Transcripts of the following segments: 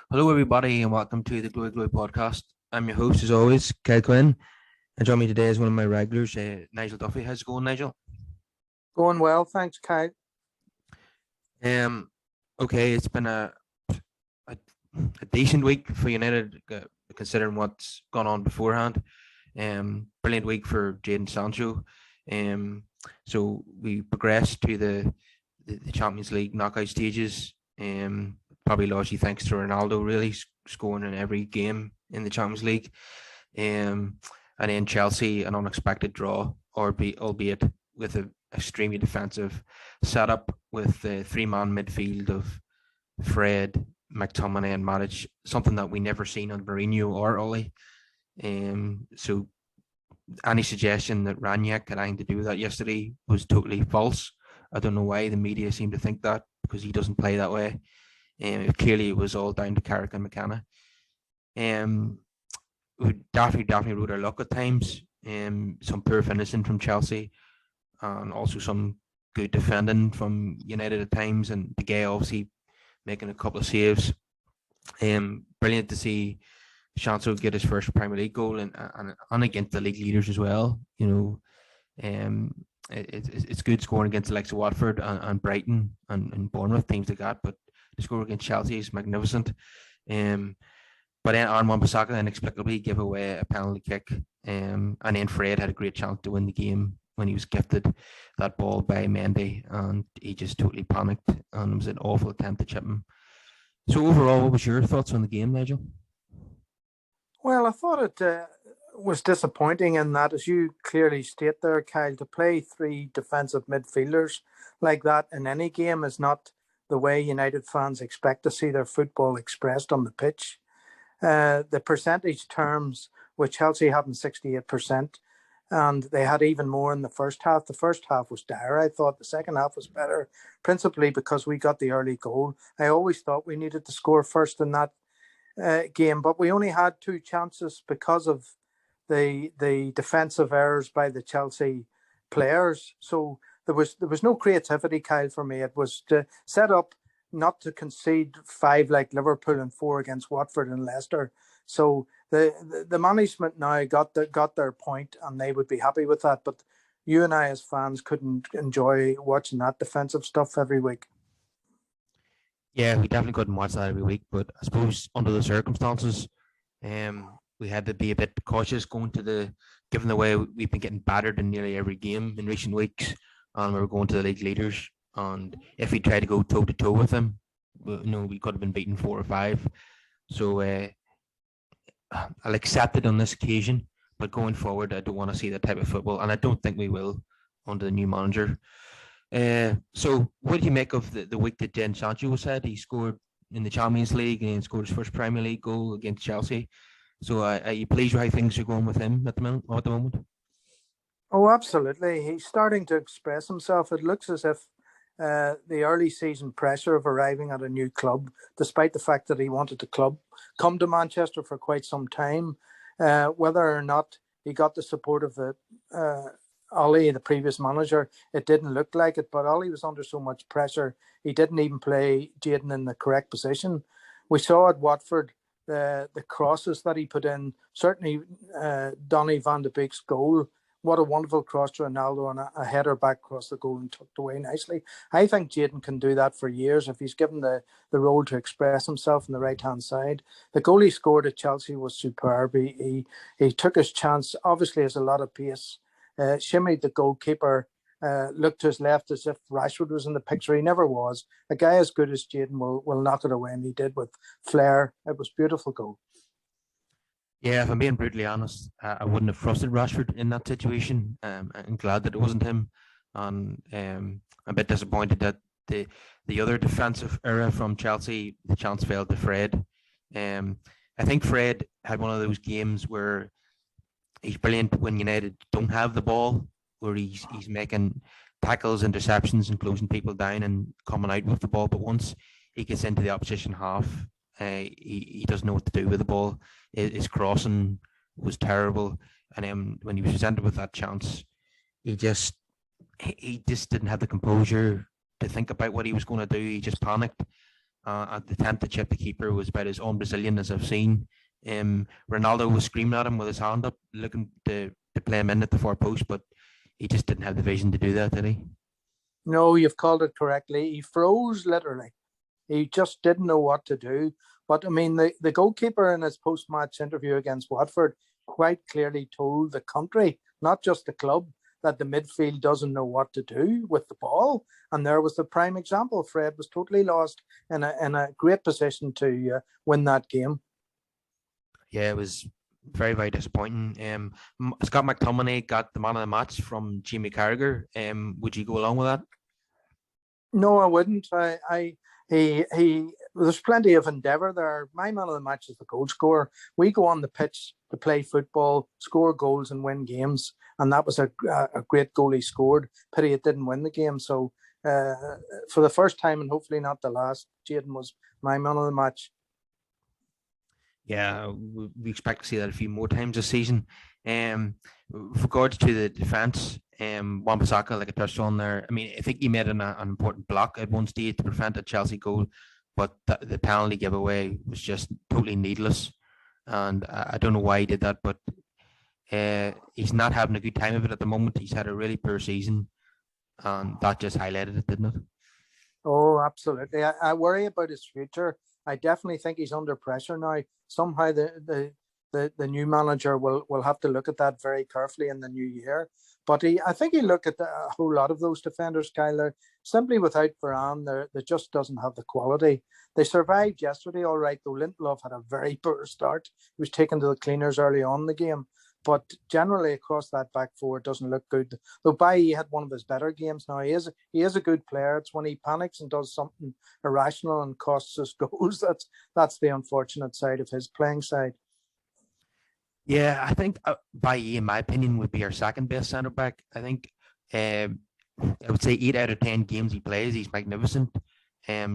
Hello, everybody, and welcome to the Glowy Glowy podcast. I'm your host, as always, Kyle Quinn. And joining me today is one of my regulars, Nigel Duffy. How's it going, Nigel? Going well, thanks, Kyle. Um, okay, it's been a, a decent week for United, considering what's gone on beforehand. Brilliant week for Jadon Sancho. So we progressed to the Champions League knockout stages. Probably largely thanks to Ronaldo, really scoring in every game in the Champions League. And then Chelsea, an unexpected draw, albeit with an extremely defensive setup with the three-man midfield of Fred, McTominay, and Matic, something that we never seen on Mourinho or Ole. So any suggestion that Rangnick had anything to do with that yesterday was totally false. I don't know why the media seem to think that, because he doesn't play that way. Clearly, it was all down to Carrick and McKenna. We definitely rode our luck at times. Some poor finishing from Chelsea, and also some good defending from United at times. And the guy obviously making a couple of saves. Brilliant to see Sancho get his first Premier League goal and against the league leaders as well. It's good scoring against the likes of Watford and Brighton and Bournemouth, teams like that. But the score against Chelsea is magnificent. But then Aaron Wan-Bissaka inexplicably gave away a penalty kick. And then Fred had a great chance to win the game when he was gifted that ball by Mendy, and he just totally panicked, and it was an awful attempt to chip him. So overall, what was your thoughts on the game, Nigel? Well, I thought it was disappointing in that, as you clearly state there, Kyle, to play three defensive midfielders like that in any game is not the way United fans expect to see their football expressed on the pitch. The percentage terms, with Chelsea having 68%, and they had even more in the first half. The first half was dire. I thought the second half was better, principally because we got the early goal. I always thought we needed to score first in that game, but we only had two chances because of the defensive errors by the Chelsea players. So there was no creativity, Kyle, for me. It was to set up not to concede five like Liverpool and four against Watford and Leicester. So the management now got their point, and they would be happy with that. But you and I as fans couldn't enjoy watching that defensive stuff every week. Yeah, we definitely couldn't watch that every week, but I suppose under the circumstances, we had to be a bit cautious given the way we've been getting battered in nearly every game in recent weeks, and we were going to the league leaders. And if we tried to go toe to toe with them, we could have been beaten 4 or 5. So I'll accept it on this occasion, but going forward, I don't want to see that type of football, and I don't think we will under the new manager. So what do you make of the week that Jadon Sancho had? He scored in the Champions League and scored his first Premier League goal against Chelsea. So are you pleased with how things are going with him at the moment? Oh, absolutely. He's starting to express himself. It looks as if the early season pressure of arriving at a new club, despite the fact that he wanted to come to Manchester for quite some time, whether or not he got the support of the Ollie, the previous manager, it didn't look like it. But Ollie was under so much pressure, he didn't even play Jadon in the correct position. We saw at Watford the crosses that he put in. Certainly, Donny van de Beek's goal. What a wonderful cross to Ronaldo, and a header back across the goal and tucked away nicely. I think Jadon can do that for years if he's given the role to express himself on the right-hand side. The goal he scored at Chelsea was superb. He took his chance, obviously has a lot of pace, shimmied the goalkeeper, looked to his left as if Rashford was in the picture. He never was. A guy as good as Jadon will knock it away, and he did with flair. It was a beautiful goal. Yeah, if I'm being brutally honest, I wouldn't have trusted Rashford in that situation. I'm glad that it wasn't him, and I'm a bit disappointed that the other defensive era from Chelsea, the chance fell to Fred. I think Fred had one of those games where he's brilliant when United don't have the ball, where he's making tackles, interceptions, and closing people down and coming out with the ball. But once he gets into the opposition half, he doesn't know what to do with the ball. His crossing was terrible, and then when he was presented with that chance, he just didn't have the composure to think about what he was going to do. He just panicked, At the attempt to chip the keeper was about as un-Brazilian as I've seen. Ronaldo was screaming at him with his hand up, looking to play him in at the far post, but he just didn't have the vision to do that, did he? No, you've called it correctly. He froze literally. He just didn't know what to do. But I mean, the goalkeeper in his post-match interview against Watford quite clearly told the country, not just the club, that the midfield doesn't know what to do with the ball. And there was the prime example. Fred was totally lost in a great position to win that game. Yeah, it was very, very disappointing. Scott McTominay got the man of the match from Jamie Carragher. Would you go along with that? No, I wouldn't. He. There's plenty of endeavour there. My man of the match is the goal scorer. We go on the pitch to play football, score goals, and win games. And that was a great goal he scored. Pity it didn't win the game. So for the first time, and hopefully not the last, Jaden was my man of the match. Yeah, we expect to see that a few more times this season. With regards to the defence, Wan-Bissaka, like I touched on there, I mean, I think he made an important block at one stage to prevent a Chelsea goal, but the penalty giveaway was just totally needless. And I don't know why he did that, but he's not having a good time of it at the moment. He's had a really poor season, and that just highlighted it, didn't it? Oh, absolutely. I worry about his future. I definitely think he's under pressure now. Somehow the new manager will have to look at that very carefully in the new year. But I think he looked at a whole lot of those defenders, Kyler, simply without Varane, they just doesn't have the quality. They survived yesterday, all right, though Lindelof had a very poor start. He was taken to the cleaners early on in the game. But generally across that back four, it doesn't look good. Though Bailly had one of his better games now. He is a good player. It's when he panics and does something irrational and costs us goals. That's the unfortunate side of his playing side. Yeah, I think Bailly, in my opinion, would be our second best centre back. I think I would say 8 out of 10 games he plays, he's magnificent.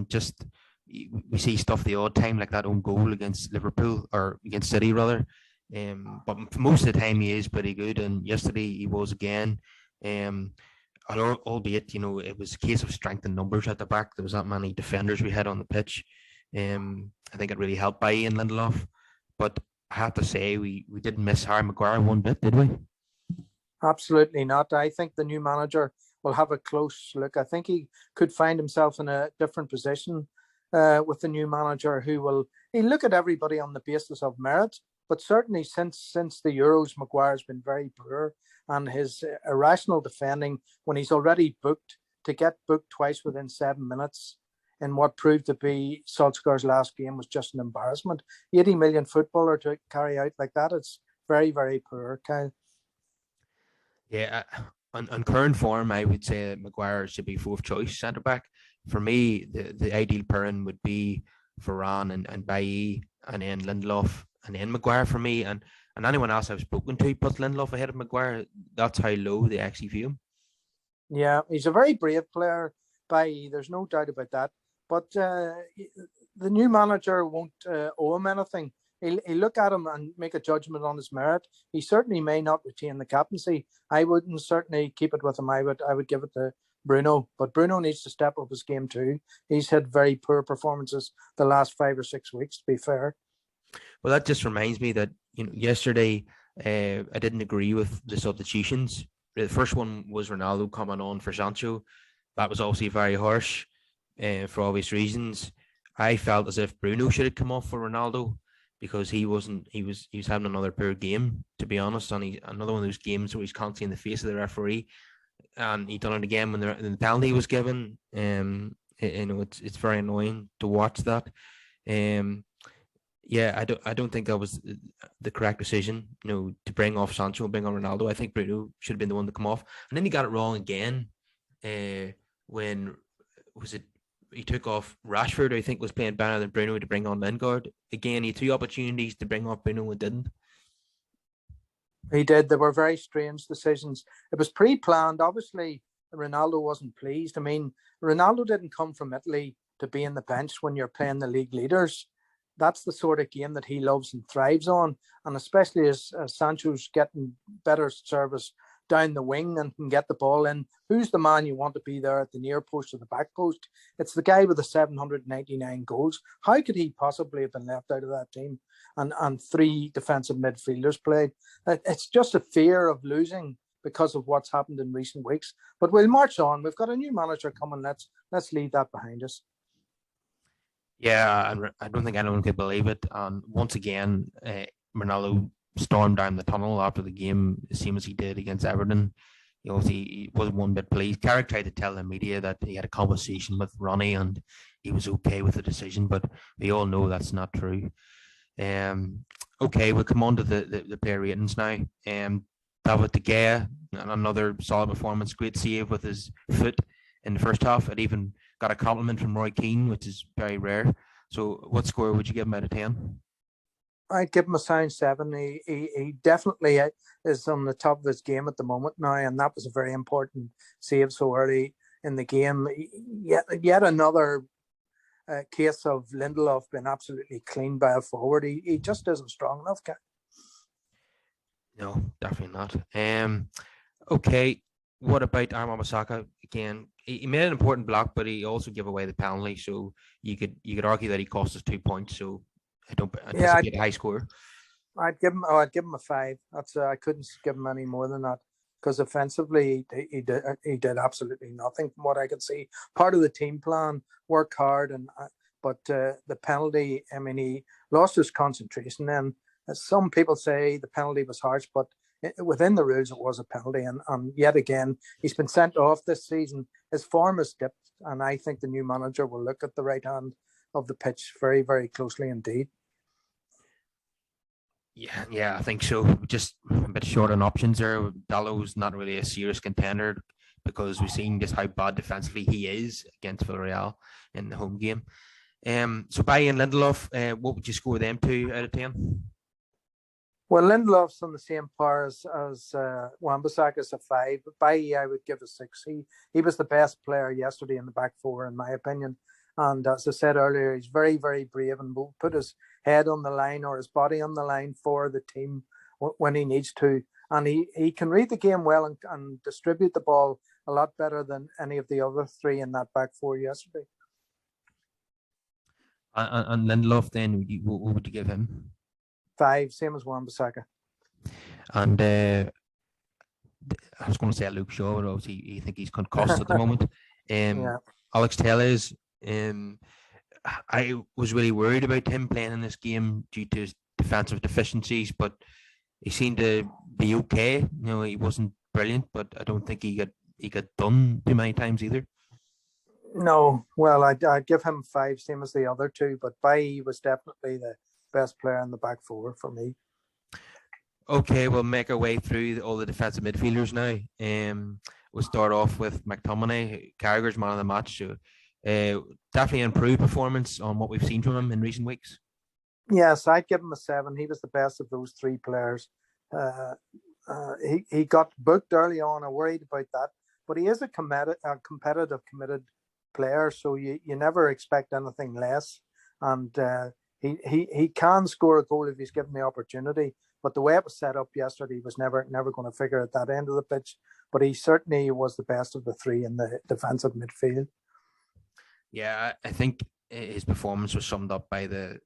Just we see stuff the odd time like that own goal against Liverpool or against City rather. But most of the time he is pretty good, and yesterday he was again. Albeit it was a case of strength in numbers at the back. There was that many defenders we had on the pitch. I think it really helped Bailly and Lindelof. But I have to say we didn't miss Harry Maguire one bit, did we? Absolutely not. I think the new manager will have a close look. I think he could find himself in a different position with the new manager he'll look at everybody on the basis of merit. But certainly since the Euros, Maguire's been very poor, and his irrational defending when he's already booked, to get booked twice within 7 minutes in what proved to be Solskjaer's last game was just an embarrassment. 80 million footballer to carry out like that, it's very, very poor, Kyle. Yeah, on current form, I would say that Maguire should be fourth choice centre back. For me, the ideal pairing would be Varane and Bailly, and then Lindelof, and then Maguire for me. And anyone else I've spoken to puts Lindelof ahead of Maguire. That's how low they actually view him. Yeah, he's a very brave player, Bailly. There's no doubt about that. But the new manager won't owe him anything. He'll look at him and make a judgment on his merit. He certainly may not retain the captaincy. I wouldn't certainly keep it with him. I would give it to Bruno. But Bruno needs to step up his game too. He's had very poor performances the last 5 or 6 weeks, to be fair. Well, that just reminds me that yesterday I didn't agree with the substitutions. The first one was Ronaldo coming on for Sancho. That was obviously very harsh for obvious reasons. I felt as if Bruno should have come off for Ronaldo because he was having another poor game, to be honest, and another one of those games where he's constantly in the face of the referee, and he done it again when the penalty was given. It's very annoying to watch that. Yeah, I don't think that was the correct decision, to bring off Sancho and bring on Ronaldo. I think Bruno should have been the one to come off, and then he got it wrong again. When was it? He took off Rashford, I think, was playing better than Bruno to bring on Lingard. Again, he had 2 opportunities to bring off Bruno and didn't. He did. They were very strange decisions. It was pre-planned. Obviously, Ronaldo wasn't pleased. I mean, Ronaldo didn't come from Italy to be in the bench when you're playing the league leaders. That's the sort of game that he loves and thrives on. And especially as Sancho's getting better service down the wing and can get the ball in. Who's the man you want to be there at the near post or the back post? It's the guy with the 799 goals. How could he possibly have been left out of that team? And three defensive midfielders played. It's just a fear of losing because of what's happened in recent weeks. But we'll march on. We've got a new manager coming. Let's leave that behind us. Yeah, and I don't think anyone could believe it. And once again, Ronaldo stormed down the tunnel after the game, the same as he did against Everton. He wasn't one bit pleased. Carrick tried to tell the media that he had a conversation with Ronnie and he was okay with the decision, but we all know that's not true. Okay, we'll come on to the player ratings now. David De Gea, another solid performance, great save with his foot in the first half. It even got a compliment from Roy Keane, which is very rare. So what score would you give him out of 10? I'd give him a sound 7. He definitely is on the top of his game at the moment now, and that was a very important save so early in the game. Yet another case of Lindelof being absolutely cleaned by a forward. He just isn't strong enough. No, definitely not. Okay, what about Armand Bissaka? Again, he made an important block, but he also gave away the penalty. So you could argue that he cost us 2 points. So I don't anticipate a high score. I'd give him a 5. That's I couldn't give him any more than that because offensively he did absolutely nothing from what I could see. Part of the team plan, work hard, but the penalty. I mean, he lost his concentration. Then some people say the penalty was harsh, but within the rules it was a penalty. And yet again, he's been sent off this season. His form has dipped, and I think the new manager will look at the right hand of the pitch very, very closely indeed. Yeah, I think so. Just a bit short on options there. Dallow's not really a serious contender because we've seen just how bad defensively he is against Villarreal in the home game. So Bailly and Lindelof, what would you score them to out of 10? Well, Lindelof's on the same par as Wan-Bissaka's a 5. Bailly, I would give a 6. He was the best player yesterday in the back four, in my opinion. And as I said earlier, he's very, very brave and will put his head on the line or his body on the line for the team when he needs to. And he can read the game well and distribute the ball a lot better than any of the other three in that back four yesterday. And Lindelof, then, what would you give him? 5, same as Wan-Bissaka. And I was going to say Luke Shaw, but obviously you think he's concussed at the moment. Yeah. Alex Telles, I was really worried about him playing in this game due to his defensive deficiencies, but he seemed to be okay. He wasn't brilliant, but I don't think he got done too many times either. No, well, I'd give him 5, same as the other two, but Bailly was definitely the best player in the back four for me. Okay, we'll make our way through all the defensive midfielders now. We'll start off with McTominay, Carragher's man of the match. So, definitely improved performance on what we've seen from him in recent weeks. Yes, I'd give him a 7. He was the best of those three players. He got booked early on. I worried about that, but he is a competitive, committed player. So you never expect anything less. And he can score a goal if he's given the opportunity. But the way it was set up yesterday, he was never going to figure at that end of the pitch. But he certainly was the best of the three in the defensive midfield. Yeah, I think his performance was summed up by the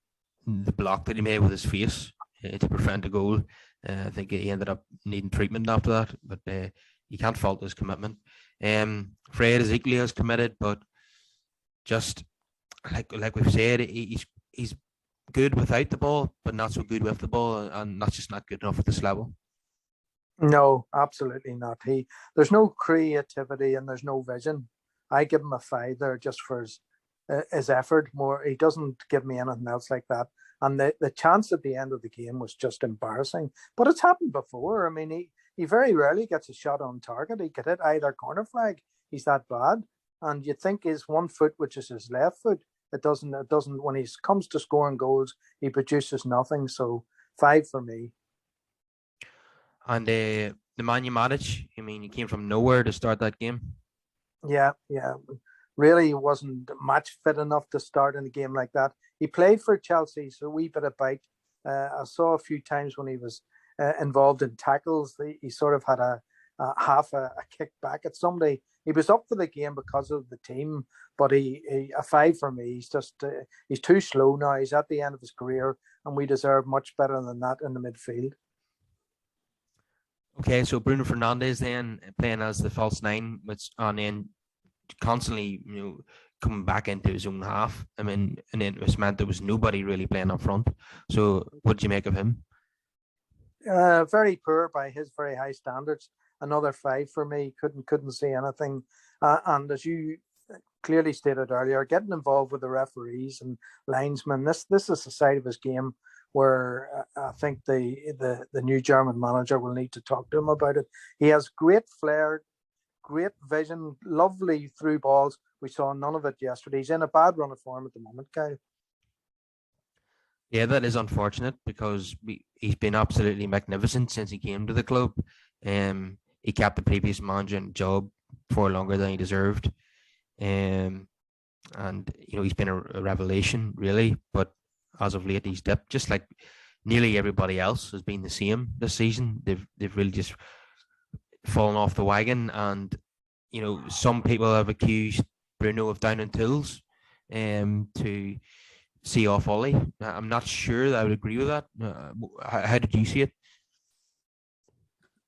block that he made with his face to prevent a goal. I think he ended up needing treatment after that, but you can't fault his commitment. Fred is equally as committed, but just like we've said, he's good without the ball, but not so good with the ball, and that's just not good enough at this level. No, absolutely not. There's no creativity and there's no vision. I give him a 5 there just for his effort. More, he doesn't give me anything else like that. And the chance at the end of the game was just embarrassing. But it's happened before. I mean, he very rarely gets a shot on target. He could hit either corner flag. He's that bad. And you think his one foot, which is his left foot, it doesn't. When he comes to scoring goals, he produces nothing. So 5 for me. And the man you manage, I mean, he came from nowhere to start that game. Yeah. Really wasn't match fit enough to start in a game like that. He played for Chelsea, so a wee bit of bite. I saw a few times when he was involved in tackles. He sort of had half a kick back at somebody. He was up for the game because of the team, but he a 5 for me. He's just he's too slow now. He's at the end of his career, and we deserve much better than that in the midfield. Okay, so Bruno Fernandes then playing as the false nine, which and then constantly, coming back into his own half. I mean, and it was meant there was nobody really playing up front. So what do you make of him? Very poor by his very high standards. Another 5 for me. Couldn't see anything. And as you clearly stated earlier, getting involved with the referees and linesmen. This is a side of his game where I think the new German manager will need to talk to him about it. He has great flair, great vision, lovely through balls. We saw none of it yesterday. He's in a bad run of form at the moment, Kyle. Yeah, that is unfortunate because he's been absolutely magnificent since he came to the club. He kept the previous manager in the job for longer than he deserved. And he's been a revelation really, but as of late he's dipped, just like nearly everybody else has been the same this season. They've really just fallen off the wagon, and some people have accused Bruno of down in tools to see off Ollie. I'm not sure that I would agree with that. How did you see it?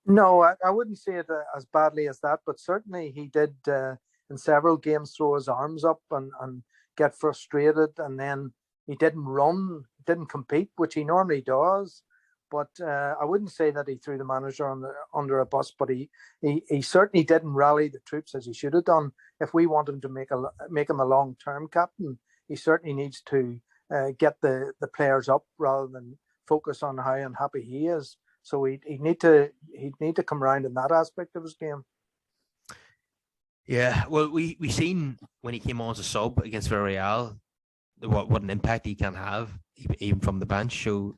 No, I wouldn't say it as badly as that, but certainly he did in several games throw his arms up and get frustrated, and then he didn't run, didn't compete, which he normally does. But I wouldn't say that he threw the manager under a bus, but he certainly didn't rally the troops as he should have done. If we want him to make him a long-term captain, he certainly needs to get the players up rather than focus on how unhappy he is. So he'd need to come around in that aspect of his game. Yeah, well, we seen when he came on as a sub against Villarreal what an impact he can have even from the bench. So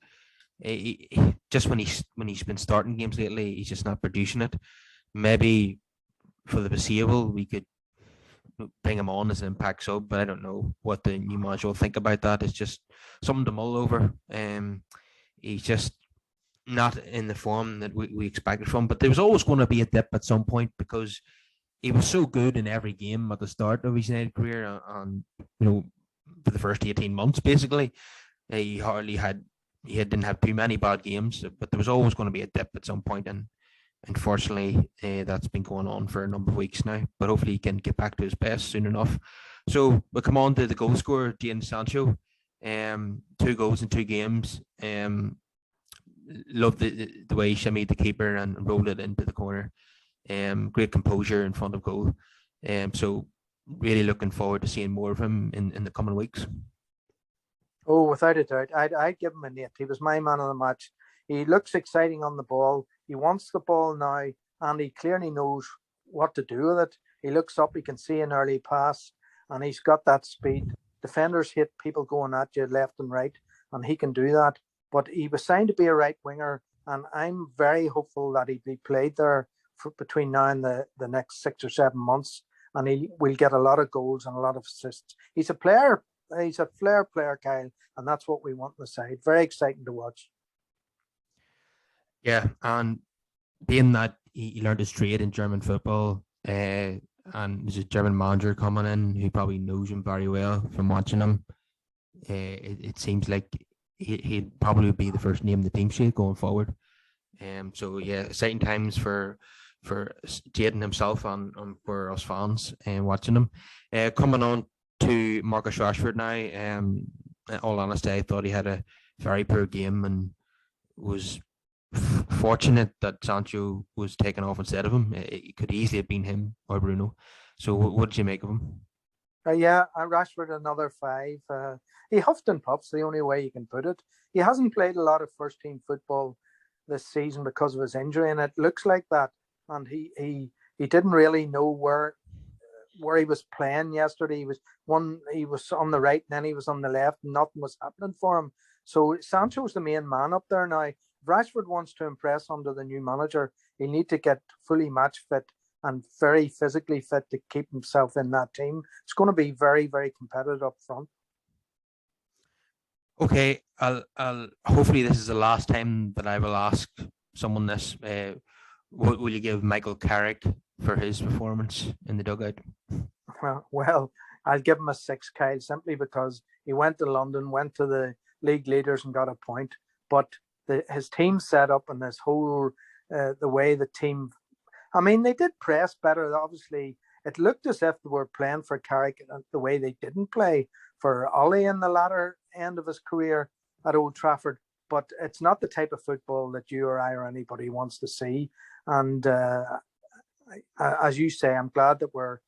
just when he's been starting games lately, he's just not producing it. Maybe for the foreseeable, we could bring him on as an impact sub, but I don't know what the new manager will think about that. It's just something to mull over. He's just not in the form that we expected from. But there was always going to be a dip at some point because he was so good in every game at the start of his United career, and for the first 18 months, basically, he didn't have too many bad games, but there was always going to be a dip at some point, and unfortunately, that's been going on for a number of weeks now. But hopefully, he can get back to his best soon enough. So we come on to the goal scorer, Jadon Sancho. 2 goals in 2 games. Loved the way he shimmied the keeper and rolled it into the corner. Great composure in front of goal. So really looking forward to seeing more of him in the coming weeks. Oh, without a doubt. I'd give him an 8. He was my man of the match. He looks exciting on the ball. He wants the ball now, and he clearly knows what to do with it. He looks up, he can see an early pass, and he's got that speed. Defenders hate people going at you left and right, and he can do that. But he was signed to be a right winger, and I'm very hopeful that he'd be played there between now and the next 6 or 7 months, and he will get a lot of goals and a lot of assists. He's a player. He's a flair player, Kyle, and that's what we want on the side. Very exciting to watch. Yeah, and being that he learned his trade in German football, and there's a German manager coming in who probably knows him very well from watching him, it seems like he'd probably be the first name in the team sheet going forward. So yeah, exciting times for Jadon himself and for us fans and watching him. Coming on to Marcus Rashford now. In all honesty, I thought he had a very poor game and was fortunate that Sancho was taken off instead of him. It could easily have been him or Bruno. So what did you make of him? Yeah, Rashford another 5. He huffed and puffs, the only way you can put it. He hasn't played a lot of first team football this season because of his injury, and it looks like that. And he didn't really know where he was playing yesterday. He was on the right, and then he was on the left, and nothing was happening for him. So Sancho's the main man up there now. If Rashford wants to impress under the new manager, he'll need to get fully match fit and very physically fit to keep himself in that team. It's going to be very, very competitive up front. Okay, I'll hopefully this is the last time that I will ask someone this. What will you give Michael Carrick for his performance in the dugout? Well, I'll give him a 6, Kyle, simply because he went to London, went to the league leaders and got a point. But his team set up and this whole, the way the team, I mean, they did press better. Obviously, it looked as if they were playing for Carrick the way they didn't play for Ollie in the latter end of his career at Old Trafford. But it's not the type of football that you or I or anybody wants to see. And as you say, I'm glad that we're,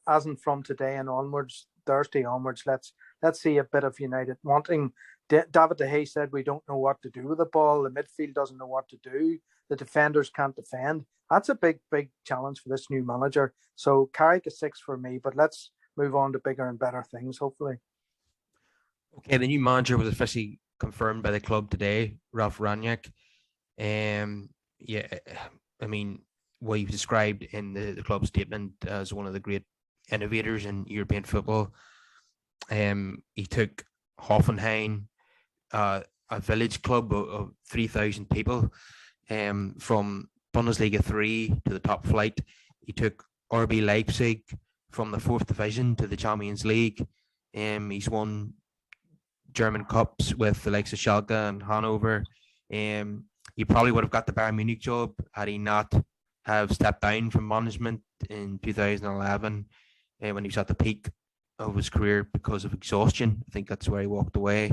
as in from today and onwards, Thursday onwards, let's see a bit of United wanting. David De Gea said we don't know what to do with the ball. The midfield doesn't know what to do. The defenders can't defend. That's a big challenge for this new manager. So Carrick a 6 for me, but let's move on to bigger and better things, hopefully. Okay, the new manager was officially confirmed by the club today, Ralph Rangnick. Yeah, I mean, what he described in the club statement as one of the great innovators in European football. He took Hoffenheim, a village club of 3,000 people, from Bundesliga 3 to the top flight. He took RB Leipzig from the 4th division to the Champions League. He's won German cups with the likes of Schalke and Hanover. He probably would have got the Bayern Munich job had he not have stepped down from management in 2011 when he was at the peak of his career because of exhaustion. I think that's where he walked away.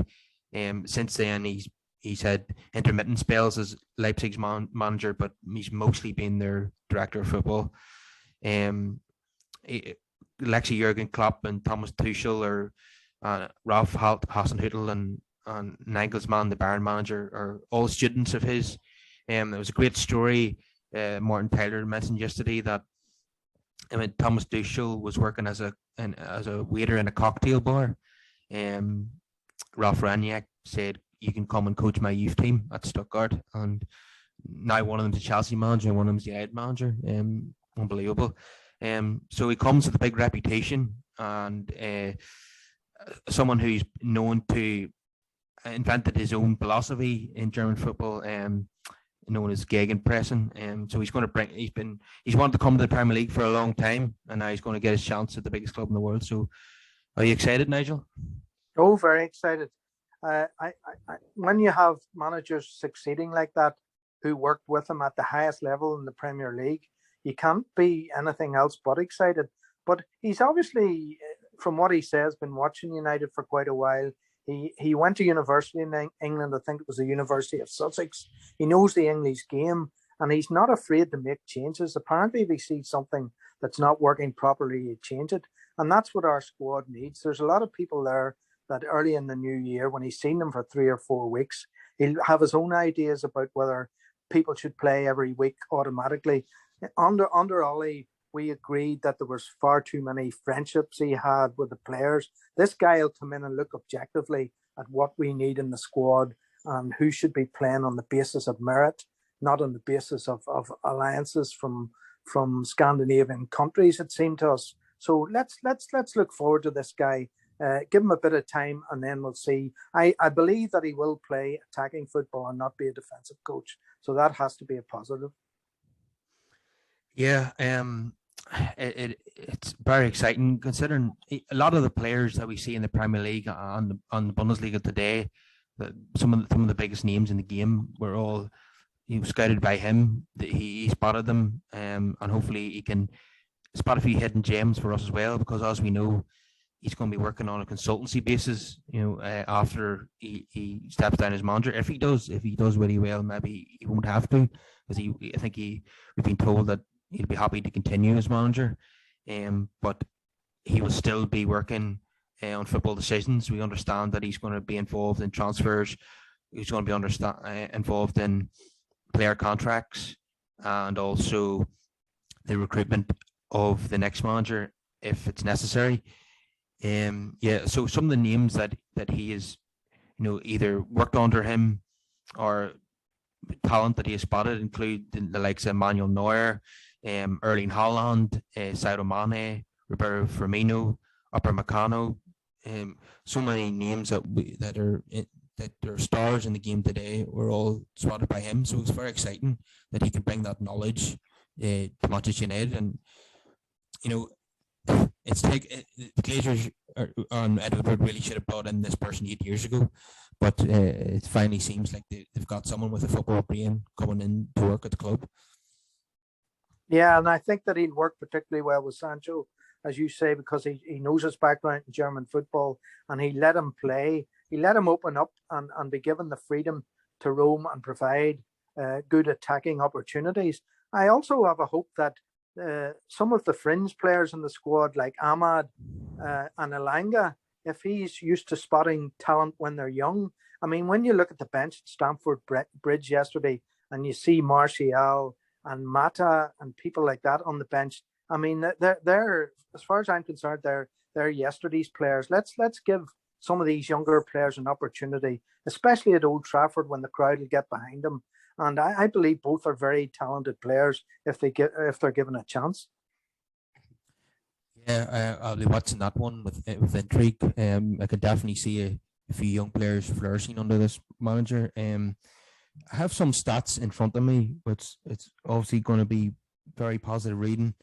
Since then, he's had intermittent spells as Leipzig's manager, but he's mostly been their director of football. Lexi Jurgen Klopp and Thomas Tuchel or Ralph Hasenhüttl and Nagelsmann, the Bayern manager, are all students of his. There was a great story Martin Tyler mentioned yesterday that Thomas Tuchel was working as a waiter in a cocktail bar. Ralph Rangnick said, "You can come and coach my youth team at Stuttgart," and now one of them's a Chelsea manager and one of them's the head manager. Unbelievable. So he comes with a big reputation and someone who's known to invented his own philosophy in German football, known as gegenpressing. So he's going to bring. He's wanted to come to the Premier League for a long time, and now he's going to get his chance at the biggest club in the world. So, are you excited, Nigel? Oh, very excited. When you have managers succeeding like that, who worked with him at the highest level in the Premier League, you can't be anything else but excited. But he's obviously, from what he says, been watching United for quite a while. He went to university in England. I think it was the University of Sussex. He knows the English game, and he's not afraid to make changes. Apparently, if he sees something that's not working properly, he change it. And that's what our squad needs. There's a lot of people there that early in the new year, when he's seen them for 3 or 4 weeks, he'll have his own ideas about whether people should play every week automatically. Under Ollie, we agreed that there was far too many friendships he had with the players. This guy will come in and look objectively at what we need in the squad and who should be playing on the basis of merit, not on the basis of alliances from Scandinavian countries, it seemed to us. So let's look forward to this guy. Give him a bit of time, and then we'll see. I believe that he will play attacking football and not be a defensive coach. So that has to be a positive. Yeah, it's very exciting considering a lot of the players that we see in the Premier League and the Bundesliga today. Some of the biggest names in the game were all scouted by him. He spotted them, and hopefully he can spot a few hidden gems for us as well. Because as we know, he's going to be working on a consultancy basis. After he steps down as manager, if he does really well, maybe he won't have to, because we've been told that he'll be happy to continue as manager, but he will still be working on football decisions. We understand that he's going to be involved in transfers. He's going to be involved in player contracts and also the recruitment of the next manager if it's necessary. So some of the names that he is, either worked under him or talent that he has spotted include the likes of Manuel Neuer, Erling Haaland, Sadio Mane, Roberto Firmino, Upamecano. So many names that are that their stars in the game today were all spotted by him. So it's very exciting that he can bring that knowledge to Manchester United. And you know, it's like the Glazers on Edinburgh really should have brought in this person 8 years ago, but it finally seems like they've got someone with a football brain coming in to work at the club. Yeah, and I think that he'll work particularly well with Sancho, as you say, because he knows his background in German football, and he let him play. He let him open up and be given the freedom to roam and provide good attacking opportunities. I also have a hope that some of the fringe players in the squad, like Ahmad and Elanga, if he's used to spotting talent when they're young. I mean, when you look at the bench at Stamford Bridge yesterday and you see Martial and Mata and people like that on the bench, I mean, they're as far as I'm concerned, they're yesterday's players. Let's give some of these younger players an opportunity, especially at Old Trafford when the crowd will get behind them. And I believe both are very talented players if they're given a chance. Yeah, I'll be watching that one with intrigue. I could definitely see a few young players flourishing under this manager. I have some stats in front of me, which it's obviously going to be very positive reading.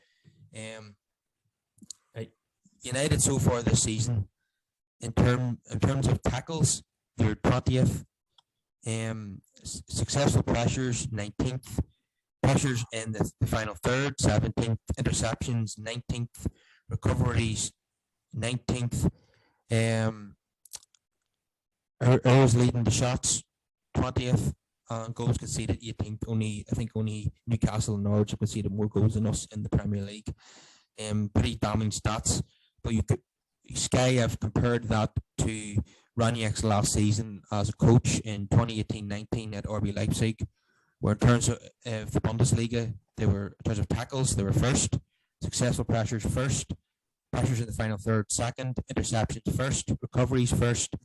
United so far this season, in terms of tackles, they're 20th. Successful pressures, 19th. Pressures in the final third, 17th. Interceptions, 19th. Recoveries, 19th. Errors leading the shots, 20th. Goals conceded, 18th. Only Newcastle and Norwich have conceded more goals than us in the Premier League. Pretty damning stats. But Sky have compared that to Rangnick's last season as a coach in 2018-19 at RB Leipzig, where in terms of the Bundesliga, in terms of tackles, they were first, successful pressures first, pressures in the final third second, interceptions first, recoveries first,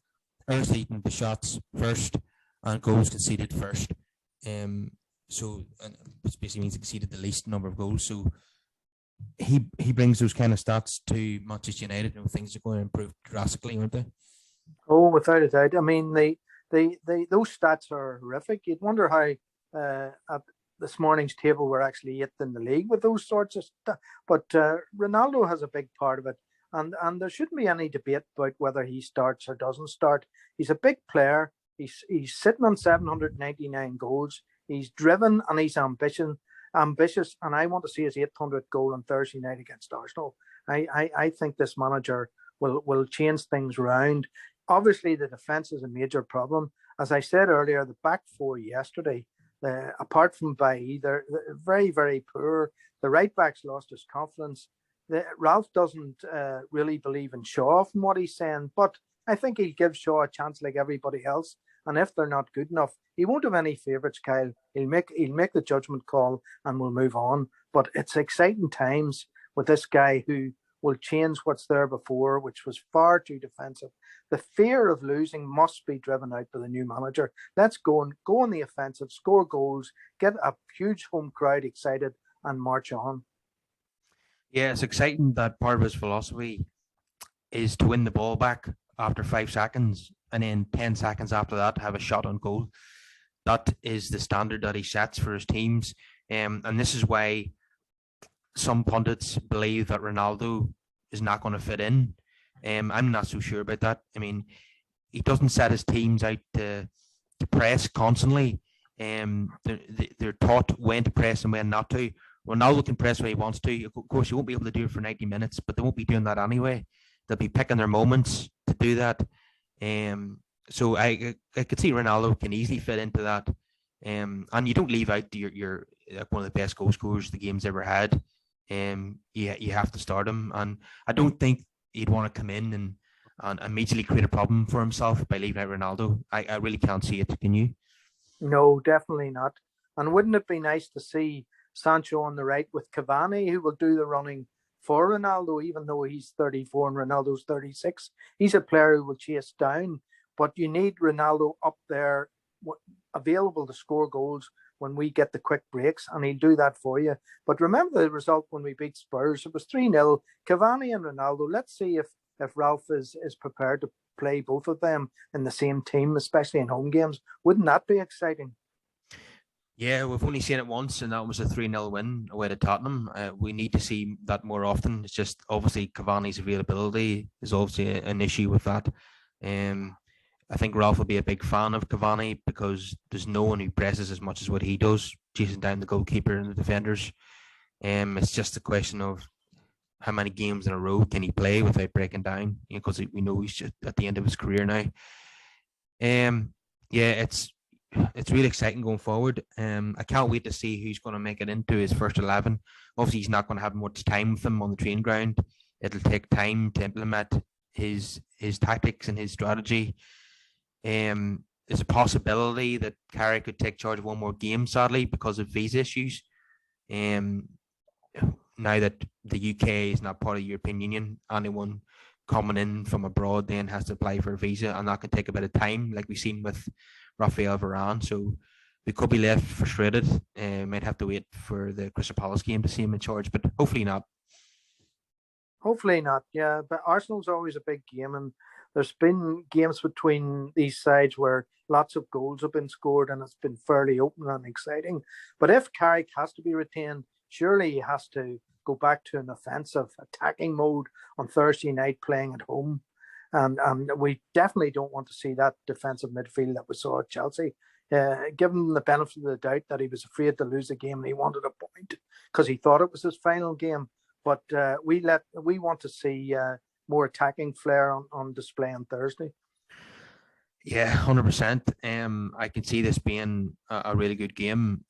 errors leading the shots first, and goals conceded first. Which basically means he conceded the least number of goals. So he brings those kind of stats to Manchester United, and things are going to improve drastically, aren't they? Oh, without a doubt. I mean, those stats are horrific. You'd wonder how at this morning's table we're actually eighth in the league with those sorts of stuff. But Ronaldo has a big part of it, and there shouldn't be any debate about whether he starts or doesn't start. He's a big player. He's sitting on 799 goals. He's driven and he's ambitious, and I want to see his 800th goal on Thursday night against Arsenal. I think this manager will change things around. Obviously, the defence is a major problem. As I said earlier, the back four yesterday, apart from Bailly, they're very, very poor. The right back's lost his confidence. Ralph doesn't really believe in Shaw from what he's saying, but I think he'll give Shaw a chance like everybody else. And if they're not good enough, he won't have any favourites, Kyle. He'll make the judgment call and we'll move on. But it's exciting times with this guy who will change what's there before, which was far too defensive. The fear of losing must be driven out by the new manager. Let's go on the offensive, score goals, get a huge home crowd excited, and march on. Yeah, it's exciting that part of his philosophy is to win the ball back after 5 seconds, and then 10 seconds after that have a shot on goal. That is the standard that he sets for his teams. And this is why some pundits believe that Ronaldo is not going to fit in. I'm not so sure about that. I mean, he doesn't set his teams out to press constantly. They're taught when to press and when not to. Ronaldo can press when he wants to. Of course, he won't be able to do it for 90 minutes, but they won't be doing that anyway. They'll be picking their moments to do that. So I could see Ronaldo can easily fit into that. And you don't leave out your one of the best goal scorers the game's ever had. You have to start him, and I don't think he'd want to come in and immediately create a problem for himself by leaving out Ronaldo. I really can't see it. Can you? No, definitely not. And wouldn't it be nice to see Sancho on the right with Cavani, who will do the running for Ronaldo, even though he's 34 and Ronaldo's 36. He's a player who will chase down, but you need Ronaldo up there available to score goals when we get the quick breaks, and he'll do that for you. But remember the result when we beat Spurs, it was 3-0. Cavani and Ronaldo. Let's see if Ralph is prepared to play both of them in the same team, especially in home games. Wouldn't that be exciting? Yeah, we've only seen it once, and that was a 3-0 win away to Tottenham. We need to see that more often. It's just obviously Cavani's availability is obviously an issue with that. Um, I think Ralph will be a big fan of Cavani because there's no one who presses as much as what he does, chasing down the goalkeeper and the defenders. It's just a question of how many games in a row can he play without breaking down? Because we know he's just at the end of his career now. Yeah, it's really exciting going forward. I can't wait to see who's going to make it into his first 11. Obviously, he's not going to have much time with them on the training ground. It'll take time to implement his tactics and his strategy. There's a possibility that Carrick could take charge of one more game, sadly, because of visa issues. Um, Now that the UK is not part of the European Union, anyone coming in from abroad then has to apply for a visa, and that can take a bit of time, like we've seen with Rafael Varane. So we could be left frustrated. Might have to wait for the Crystal Palace game to see him in charge, but hopefully not. Hopefully not, yeah. But Arsenal's always a big game, and there's been games between these sides where lots of goals have been scored and it's been fairly open and exciting. But if Carrick has to be retained, surely he has to go back to an offensive attacking mode on Thursday night playing at home. And we definitely don't want to see that defensive midfield that we saw at Chelsea. Give him the benefit of the doubt that he was afraid to lose a game and he wanted a point because he thought it was his final game. But we want to see more attacking flair on display on Thursday. Yeah, 100%. I can see this being a really good game.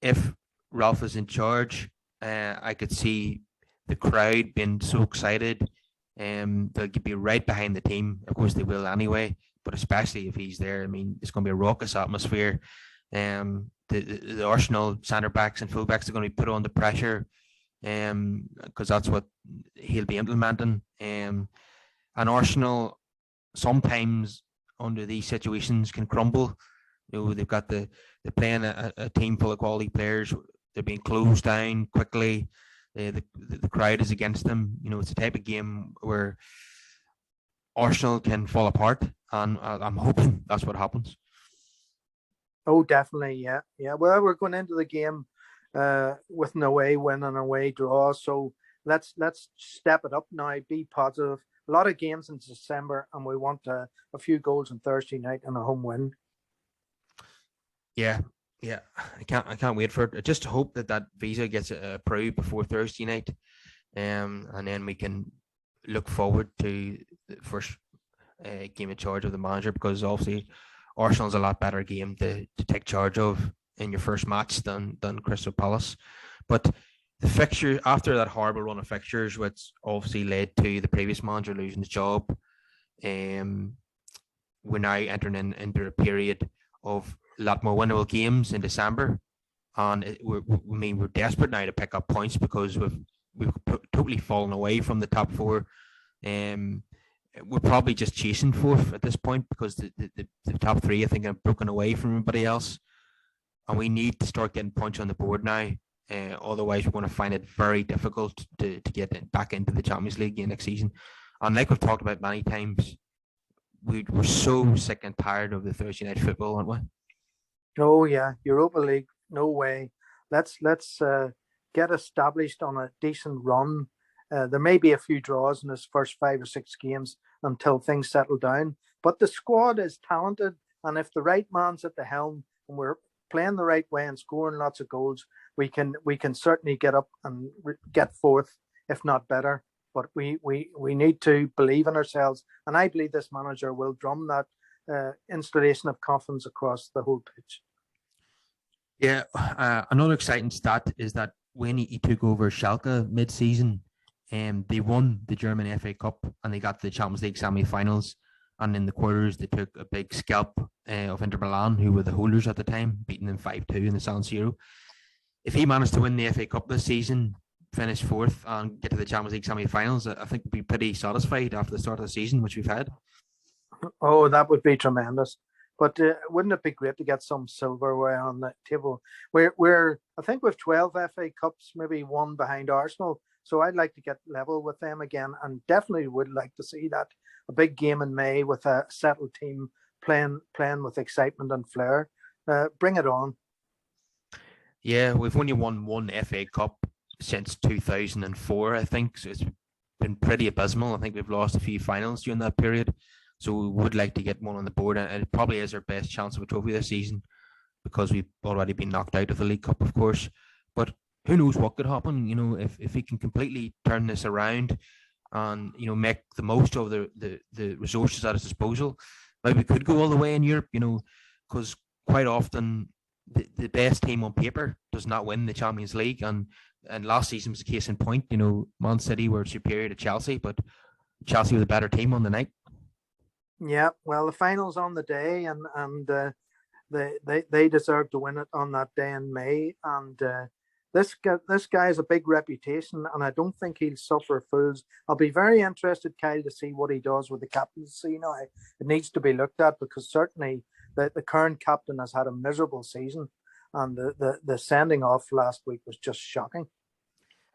If Ralph is in charge, I could see the crowd being so excited. They'll be right behind the team. Of course, they will anyway. But especially if he's there, I mean, it's going to be a raucous atmosphere. The Arsenal centre backs and full backs are going to be put under pressure, because that's what he'll be implementing. And Arsenal sometimes under these situations can crumble. They've got they're playing a team full of quality players. They're being closed down quickly. The crowd is against them. It's a type of game where Arsenal can fall apart, and I'm hoping that's what happens. Oh, definitely, yeah, yeah. Well, we're going into the game with an away win and away draw, so let's step it up now. Be positive. A lot of games in December, and we want a few goals on Thursday night and a home win. Yeah, yeah. I can't wait for it. I just hope that visa gets approved before Thursday night, and then we can look forward to the first game in charge of the manager, because obviously Arsenal's a lot better game to take charge of in your first match than Crystal Palace. But the fixture after that horrible run of fixtures, which obviously led to the previous manager losing his job, we're now entering into a period of a lot more winnable games in December, and we're desperate now to pick up points because we've totally fallen away from the top four. We're probably just chasing fourth at this point because the top three, I think, have broken away from everybody else, and we need to start getting points on the board now. Otherwise, we're going to find it very difficult to get back into the Champions League again next season. And like we've talked about many times, we're so sick and tired of the Thursday night football, aren't we? Oh yeah, Europa League, no way. Let's get established on a decent run. There may be a few draws in his first 5 or 6 games until things settle down. But the squad is talented, and if the right man's at the helm and we're playing the right way and scoring lots of goals, we can certainly get up and get fourth, if not better. But we need to believe in ourselves, and I believe this manager will drum that installation of confidence across the whole pitch. Yeah, another exciting stat is that when he took over Schalke mid-season, they won the German FA Cup and they got to the Champions League semi-finals. And in the quarters, they took a big scalp of Inter Milan, who were the holders at the time, beating them 5-2 in the San Siro. If he managed to win the FA Cup this season, finish fourth, and get to the Champions League semi-finals, I think we'd be pretty satisfied after the start of the season, which we've had. Oh, that would be tremendous. But wouldn't it be great to get some silverware on the table? We're I think we've 12 FA Cups, maybe one behind Arsenal. So I'd like to get level with them again, and definitely would like to see that a big game in May with a settled team playing with excitement and flair. Bring it on. Yeah, we've only won one FA Cup since 2004, I think. So it's been pretty abysmal. I think we've lost a few finals during that period. So we would like to get one on the board, and it probably is our best chance of a trophy this season because we've already been knocked out of the League Cup, of course. But who knows what could happen? If we can completely turn this around and make the most of the resources at its disposal, maybe we could go all the way in Europe. Because quite often the best team on paper does not win the Champions League, and last season was a case in point. Man City were superior to Chelsea, but Chelsea was a better team on the night. Yeah, well, the final's on the day, and they deserve to win it on that day in May. And this guy has a big reputation, and I don't think he'll suffer fools. I'll be very interested, Kyle, to see what he does with the captaincy. It needs to be looked at, because certainly the current captain has had a miserable season, and the sending off last week was just shocking.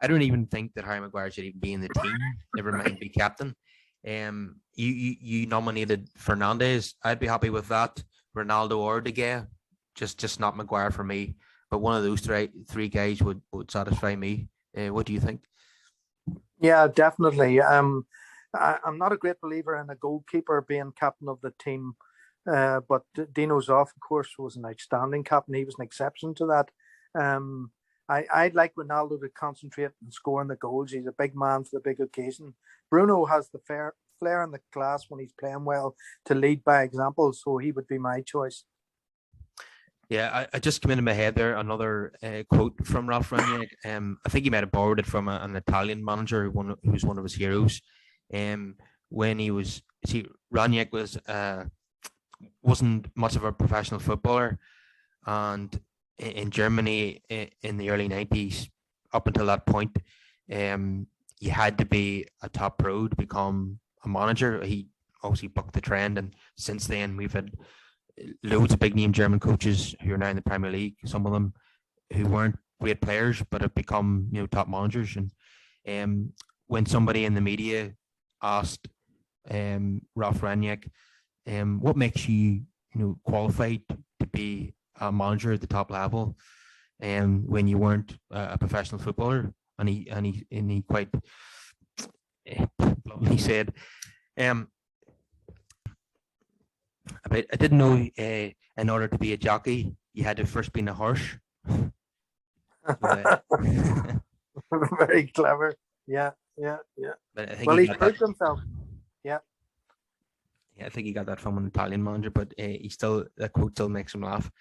I don't even think that Harry Maguire should even be in the team, never mind be captain. You nominated Fernandes. I'd be happy with that. Ronaldo or De Gea, just not Maguire for me. But one of those three guys would satisfy me. What do you think? Yeah, definitely. I'm not a great believer in a goalkeeper being captain of the team, but Dino Zoff, of course, was an outstanding captain. He was an exception to that. I'd like Ronaldo to concentrate on scoring the goals. He's a big man for the big occasion. Bruno has the flair and the class when he's playing well to lead by example, so he would be my choice. Yeah, I just came into my head there another quote from Ralph Rangnick. I think he might have borrowed it from an Italian manager who was one of his heroes. When Rangnick wasn't much of a professional footballer, and in Germany in the early 90s, up until that point, you had to be a top pro to become a manager. He obviously bucked the trend, and since then we've had loads of big name German coaches who are now in the Premier League. Some of them who weren't great players but have become top managers. And when somebody in the media asked Ralph Rangnick, what makes you qualified to be a manager at the top level, when you weren't a professional footballer, and he quite bluntly said, I didn't know in order to be a jockey you had to first be in a horse. Very clever. Yeah. But I think he proved himself. Yeah, I think he got that from an Italian manager, but that quote still makes him laugh.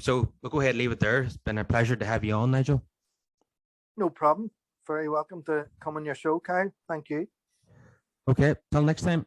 So we'll go ahead and leave it there. It's been a pleasure to have you on, Nigel. No problem. Very welcome to come on your show, Kyle. Thank you. Okay, till next time.